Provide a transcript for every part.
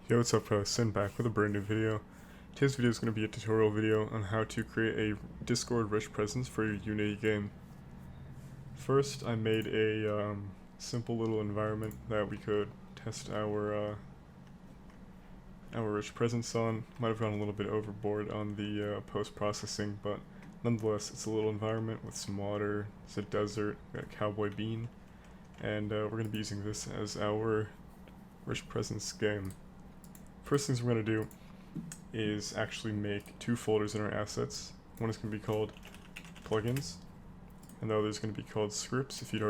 Yo, what's up, Sin back with a brand new video. Today's video is going to be a tutorial video on how to create a Discord rich presence for your Unity game. First, I made a simple little environment that we could test our rich presence on. Might have gone a little bit overboard on the post-processing, but nonetheless, it's a little environment with some water. It's a desert, we got a cowboy bean, and we're going to be using this as our rich presence game. First things we're going to do is actually make two folders in our assets. One is going to be called plugins, and the other is going to be called scripts if you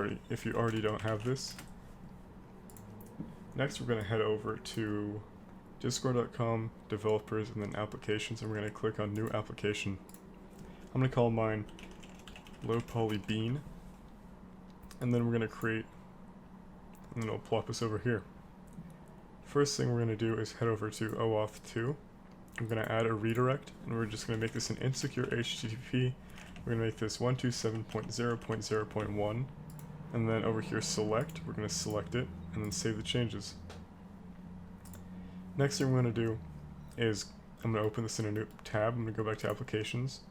already don't have this. Next, we're going to head over to discord.com, developers, and then applications, and we're going to click on new application. I'm going to call mine low poly bean, and then we're going to create, and then it'll plop us over here. First thing we're going to do is head over to OAuth 2. I'm going to add a redirect, and we're just going to make this an insecure HTTP. We're going to make this 127.0.0.1, and then over here select, we're going to select it, and then save the changes. Next thing we're going to do is, I'm going to open this in a new tab. I'm going to go back to applications,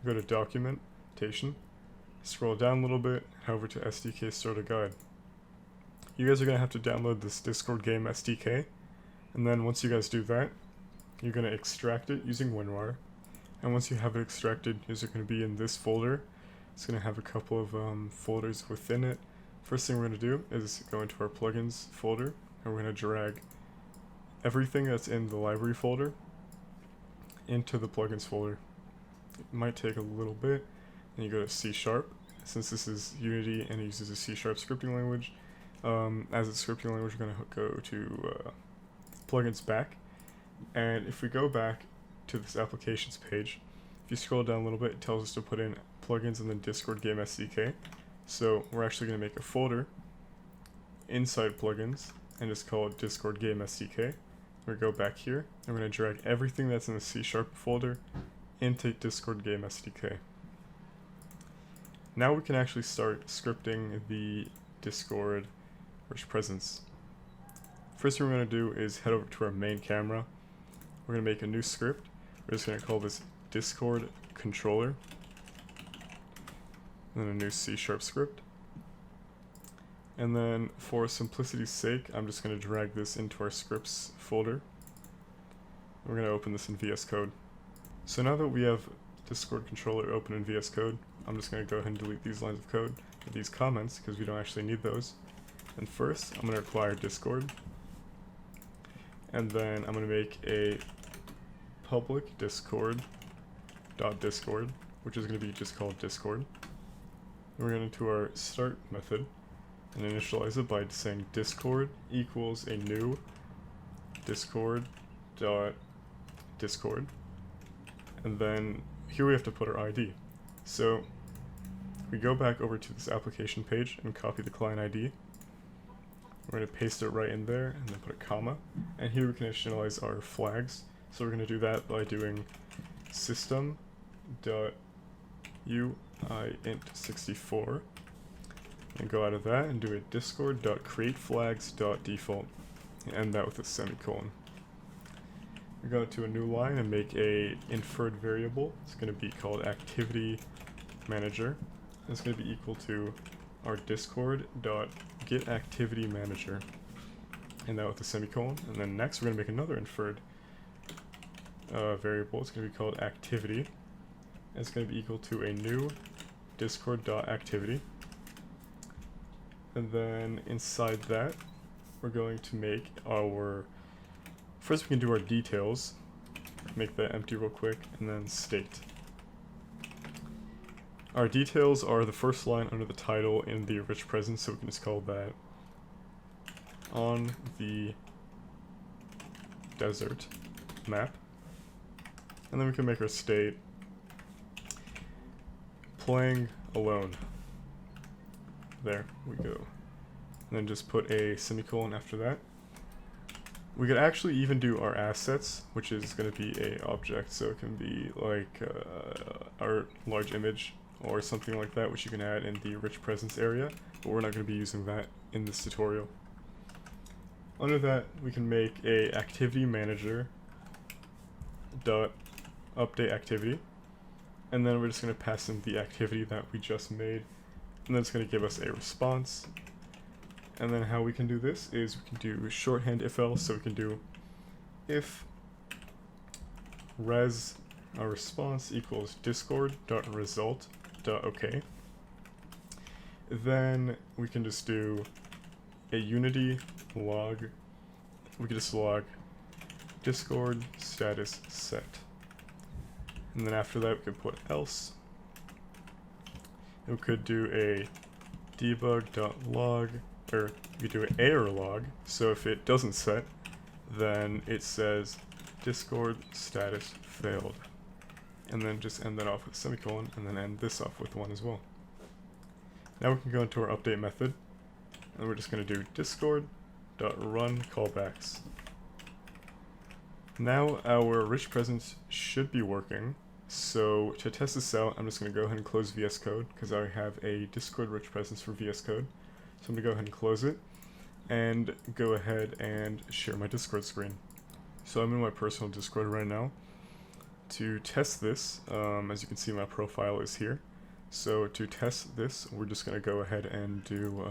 go to documentation, scroll down a little bit, head over to SDK starter guide. You guys are going to have to download this Discord Game Sdk, and then once you guys do that, you're going to extract it using WinRAR, and once you have it extracted, it's going to be in this folder. It's going to have a couple of folders within it. First thing we're going to do is go into our plugins folder, and we're going to drag everything that's in the library folder into the plugins folder. It might take a little bit, and you go to C#. Since this is Unity and it uses a C# scripting language, as a scripting language, we're going to go to plugins back, and if we go back to this applications page, if you scroll down a little bit, it tells us to put in plugins and then Discord Game Sdk. So we're actually going to make a folder inside plugins and just call it Discord Game Sdk. We go back here and we're going to drag everything that's in the C# folder into Discord Game Sdk. Now we can actually start scripting the Discord rich presence. First thing we're going to do is head over to our main camera. We're going to make a new script. We're just going to call this Discord controller, and then a new C# script. And then for simplicity's sake, I'm just going to drag this into our scripts folder. We're going to open this in VS Code. So now that we have Discord controller open in VS Code, I'm just going to go ahead and delete these lines of code, or these comments, because we don't actually need those. And first, I'm going to require Discord, and then I'm going to make a public Discord.Discord, which is going to be just called Discord. And we're going to our start method and initialize it by saying Discord equals a new Discord.Discord, and then here we have to put our ID. So we go back over to this application page and copy the client ID. We're going to paste it right in there and then put a comma, and here we can initialize our flags. So we're going to do that by doing system.uint64 and go out of that and do a discord.createFlags.default and end that with a semicolon. We go to a new line and make a inferred variable. It's going to be called activity manager. It's going to be equal to our discord.getActivityManager, and that with a semicolon. And then next we're going to make another inferred variable. It's going to be called activity, and it's going to be equal to a new discord.activity. And then inside that, we're going to make our, first we can do our details, make that empty real quick, and then state. Our details are the first line under the title in the rich presence, so we can just call that on the desert map. And then we can make our state playing alone. There we go. And then just put a semicolon after that. We could actually even do our assets, which is going to be a object, so it can be like our large image or something like that, which you can add in the rich presence area, but we're not going to be using that in this tutorial. Under that, we can make a activity manager dot update activity, and then we're just going to pass in the activity that we just made, and then it's going to give us a response. And then how we can do this is we can do shorthand if else, so we can do if res our response equals discord.result.ok. Then we can just do a unity log. We can just log discord status set. And then after that we could put else. And we could do a debug.log, or we could do an error log. So if it doesn't set, then it says discord status failed. And then just end that off with a semicolon, and then end this off with one as well. Now we can go into our update method, and we're just going to do discord.run callbacks. Now our rich presence should be working. So to test this out, I'm just going to go ahead and close VS Code, because I have a Discord rich presence for VS Code. So I'm going to go ahead and close it, and go ahead and share my Discord screen. So I'm in my personal Discord right now. To test this, as you can see, my profile is here. So to test this, we're just going to go ahead and do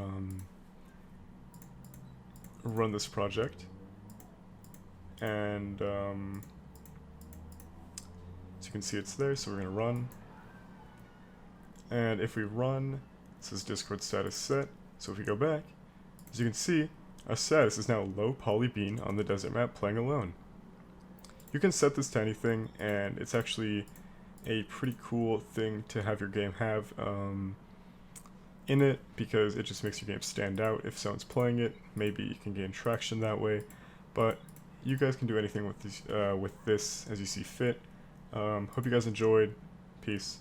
run this project. And as you can see, it's there, so we're going to run. And if we run, it says Discord status set. So if we go back, as you can see, our status is now low poly bean on the desert map playing alone. You can set this to anything, and it's actually a pretty cool thing to have your game have in it, because it just makes your game stand out. If someone's playing it, maybe you can gain traction that way. But you guys can do anything with this as you see fit. Hope you guys enjoyed. Peace.